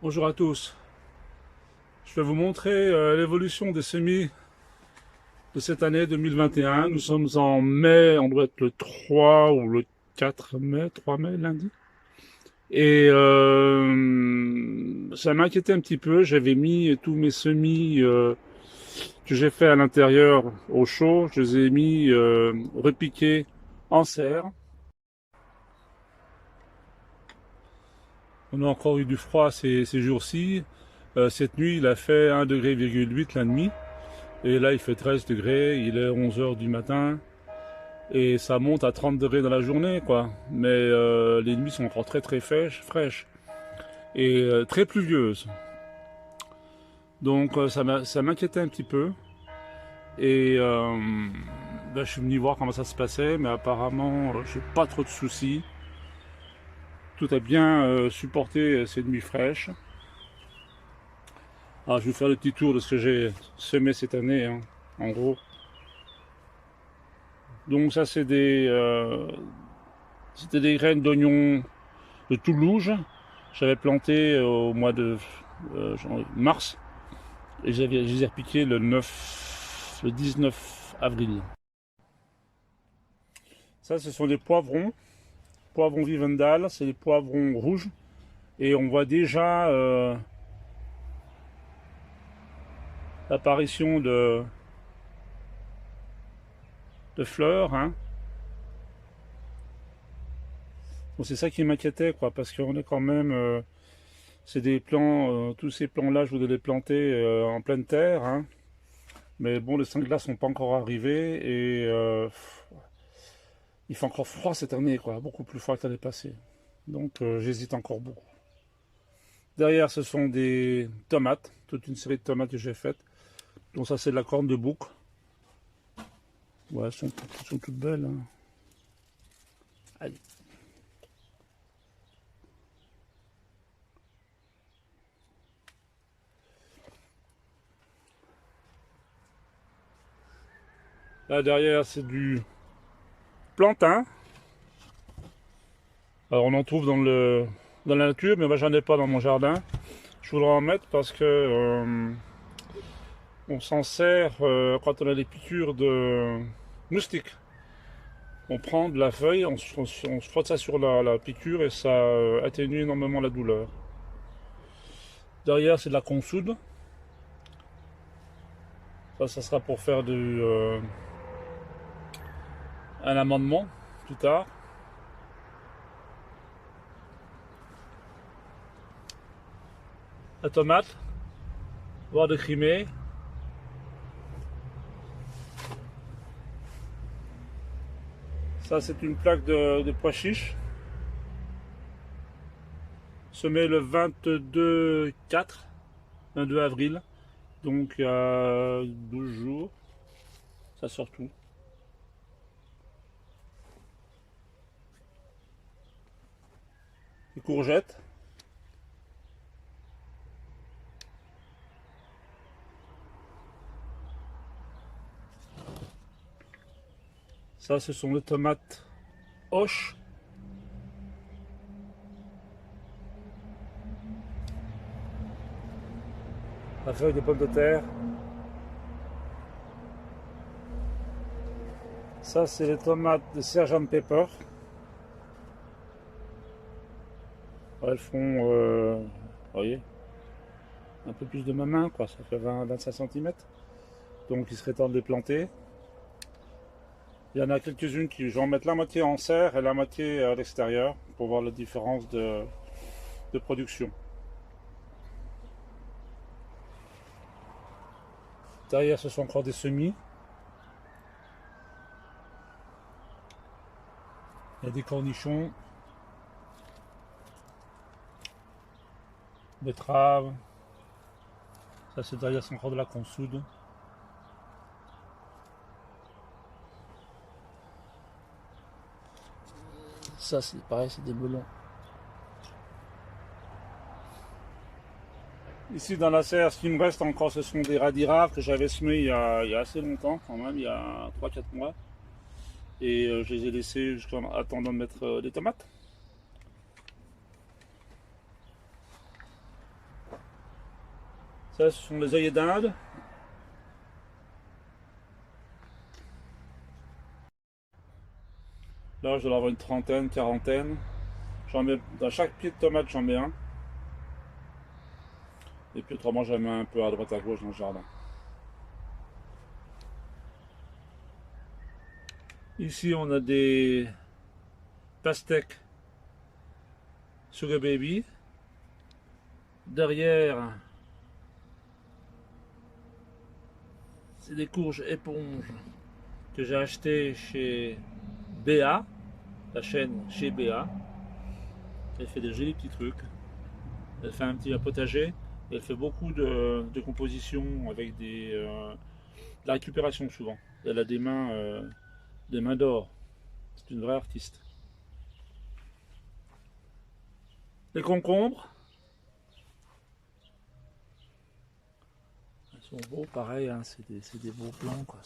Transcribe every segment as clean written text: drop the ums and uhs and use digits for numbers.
Bonjour à tous. Je vais vous montrer l'évolution des semis de cette année 2021. Nous sommes en mai, on doit être le 3 ou le 4 mai, 3 mai lundi. Et ça m'inquiétait un petit peu. J'avais mis tous mes semis que j'ai fait à l'intérieur au chaud. Je les ai mis repiqués en serre. On a encore eu du froid ces jours-ci. Cette nuit, il a fait 1,8 degré la nuit. Et là, il fait 13 degrés, il est 11 heures du matin, et ça monte à 30 degrés dans la journée, quoi. Mais les nuits sont encore très très fraîches et très pluvieuses. Donc ça m'inquiétait un petit peu. Et ben, je suis venu voir comment ça se passait, mais apparemment, j'ai pas trop de soucis. Tout a bien supporté ces nuits fraîches. Alors, je vais vous faire le petit tour de ce que j'ai semé cette année, hein, en gros. Donc ça, c'était des graines d'oignons de Toulouse. J'avais planté au mois de mars et je les ai repiqués le 19 avril. Ça, ce sont des poivrons Vivendal, c'est des poivrons rouges. Et on voit déjà l'apparition de fleurs. Hein. Bon, c'est ça qui m'inquiétait, quoi, parce qu'on est quand même. C'est des plants, tous ces plants-là, je voudrais les planter en pleine terre. Hein. Mais bon, les singlas sont pas encore arrivés et il fait encore froid cette année, quoi, beaucoup plus froid que l'année passée. Donc j'hésite encore beaucoup. Derrière, ce sont des tomates, toute une série de tomates que j'ai faites. Donc ça, c'est de la corne de bouc. Ouais, elles sont toutes belles. Hein. Allez. Là derrière, c'est du plantain. Alors on en trouve dans la nature, mais moi j'en ai pas dans mon jardin. Je voudrais en mettre parce que on s'en sert quand on a des piqûres de moustiques. On prend de la feuille, on se frotte ça sur la piqûre et ça atténue énormément la douleur. Derrière, c'est de la consoude. Ça sera pour faire un amendement plus tard. La tomate, boire de Crimée. Ça, c'est une plaque de pois chiches. Semée le 22 avril. Donc, il y a 12 jours. Ça sort tout. Les courgettes. Ça, ce sont les tomates Hoche. La feuille de pommes de terre. Ça, c'est les tomates de Sergeant Pepper. Elles font, vous voyez, un peu plus de ma main, quoi. Ça fait 20-25 cm. Donc, il serait temps de les planter. Il y en a quelques-unes qui, je vais en mettre la moitié en serre et la moitié à l'extérieur pour voir la différence de production. Derrière, ce sont encore des semis. Il y a des cornichons, betteraves. Ça, c'est derrière, c'est encore de la consoude. Ça, c'est pareil, c'est des melons. Ici, dans la serre, ce qui me reste encore, ce sont des radiraves que j'avais semés il y a assez longtemps, quand même, il y a 3-4 mois. Et je les ai laissés jusqu'en attendant de mettre des tomates. Ça, ce sont les œillets d'Inde. Là, je dois en avoir une trentaine, quarantaine. J'en mets, dans chaque pied de tomate, j'en mets un. Et puis autrement, j'en mets un peu à droite à gauche dans le jardin. Ici, on a des pastèques Sugar Baby. Derrière, c'est des courges éponges que j'ai achetées chez BA, la chaîne chez BA. Elle fait des jolis petits trucs. Elle fait un petit potager. Et elle fait beaucoup de compositions avec de la récupération souvent. Elle a des mains d'or. C'est une vraie artiste. Les concombres, ils sont beaux, pareil, hein, c'est des beaux plants, quoi.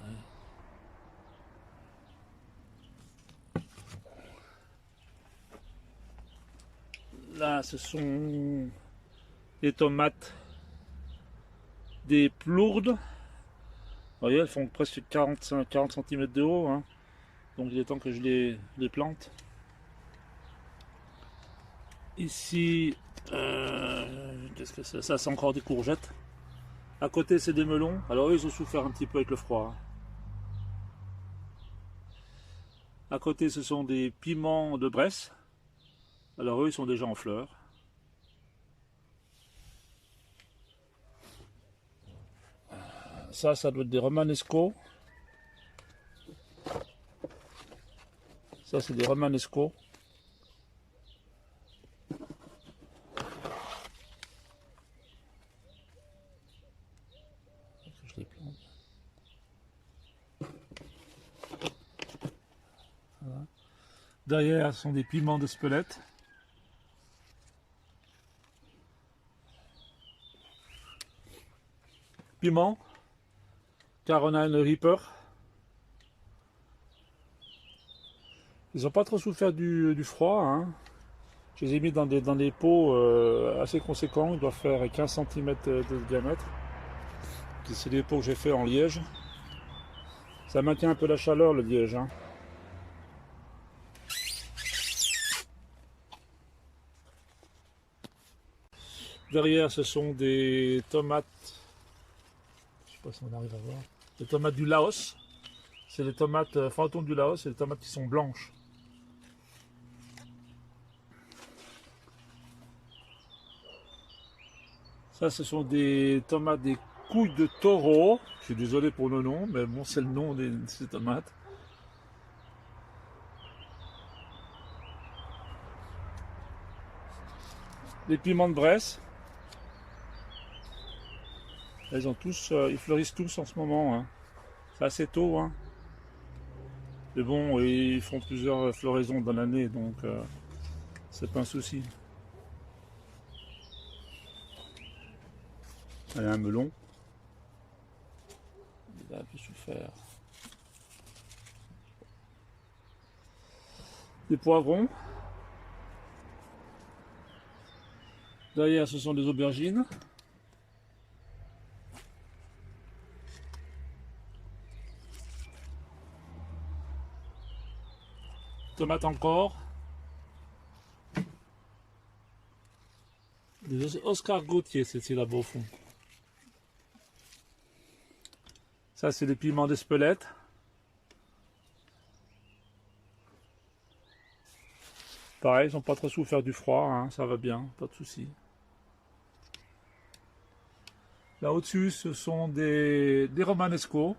Ouais. Là, ce sont des tomates, des plourdes. Vous voyez, elles font presque 40 cm de haut, hein. Donc il est temps que je les plante. Ici, qu'est-ce que c'est? Ça, c'est encore des courgettes. À côté, c'est des melons. Alors eux, ils ont souffert un petit peu avec le froid, hein. À côté, ce sont des piments de Bresse. Alors eux, ils sont déjà en fleurs. Ça doit être des romanesco. Ça, c'est des romanesco. Je les plante. Voilà. Derrière, ce sont des piments de Spelette. Piment. Carolina Reaper. Ils n'ont pas trop souffert du froid, hein. Je les ai mis dans des pots assez conséquents. Ils doivent faire 15 cm de diamètre. C'est des pots que j'ai fait en liège. Ça maintient un peu la chaleur, le liège, hein. Derrière, ce sont des tomates. Je ne sais pas si on arrive à voir. Des tomates du Laos. C'est les tomates fantômes du Laos. C'est les tomates qui sont blanches. Ça, ce sont des tomates, des couilles de taureau. Je suis désolé pour le nom, mais bon, c'est le nom de ces tomates. Les piments de Bresse. Ils ont tous, ils fleurissent tous en ce moment, hein. C'est assez tôt, hein. Mais bon, ils font plusieurs floraisons dans l'année, donc c'est pas un souci. Il y a un melon. Il a un peu souffert. Des poivrons. Derrière, ce sont des aubergines. Tomates encore. Des Oscar Gauthier, c'est là-bas au fond. Ça, c'est des piments d'Espelette. Pareil, ils n'ont pas trop souffert du froid, hein, ça va bien, pas de souci. Là au-dessus, ce sont des romanesco.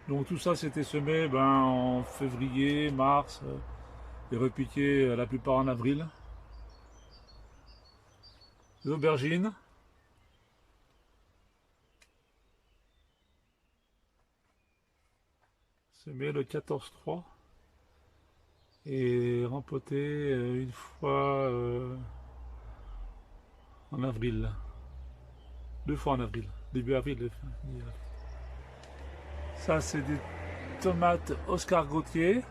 Donc tout ça, c'était semé en février, mars, et repiqué la plupart en avril. Les aubergines. Semé le 14-3 et rempoté une fois en avril. 2 fois en avril. Début avril. Ça, c'est des tomates Oscar Gauthier.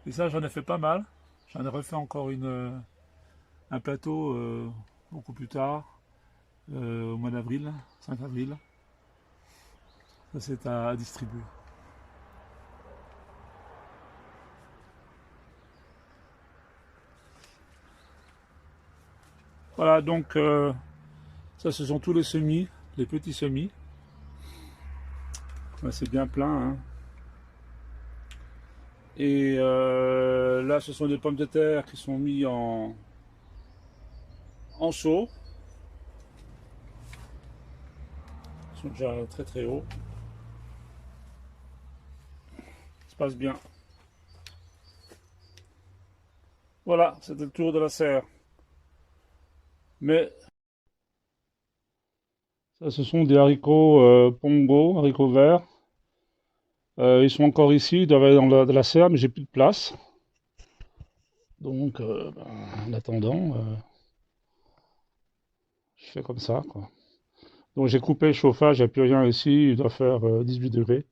Et ça, j'en ai fait pas mal. J'en ai refait encore un plateau beaucoup plus tard, au mois d'avril, 5 avril. Ça, c'est à distribuer. Voilà, donc ça, ce sont tous les semis, les petits semis. Ouais, c'est bien plein, hein. Et là, ce sont des pommes de terre qui sont mis en seau. Ils sont déjà très très hauts. Ça se passe bien. Voilà, c'était le tour de la serre. Mais ça, ce sont des haricots pongo, haricots verts. Ils sont encore ici, ils doivent aller dans de la serre, mais j'ai plus de place. Donc, en attendant, je fais comme ça, quoi. Donc, j'ai coupé le chauffage, il n'y a plus rien ici, il doit faire 18 degrés.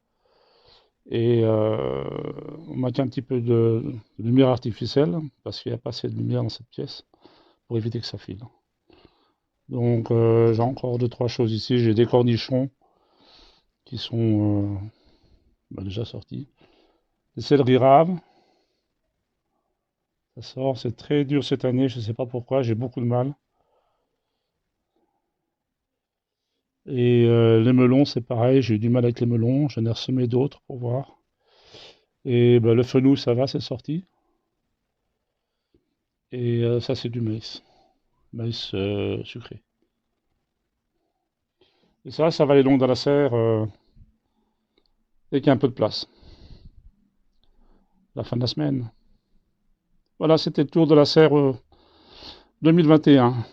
Et on maintient un petit peu de lumière artificielle, parce qu'il n'y a pas assez de lumière dans cette pièce, pour éviter que ça file. Donc, j'ai encore deux, trois choses ici. J'ai des cornichons qui sont déjà sortis. Des céleri raves, ça sort, c'est très dur cette année, je ne sais pas pourquoi, j'ai beaucoup de mal. Et les melons, c'est pareil, j'ai eu du mal avec les melons, j'en ai ressemé d'autres pour voir. Et le fenouil, ça va, c'est sorti. Et ça, c'est du maïs, maïs sucré. Et ça va aller donc dans la serre dès qu'il y a un peu de place, la fin de la semaine. Voilà, c'était le tour de la serre 2021.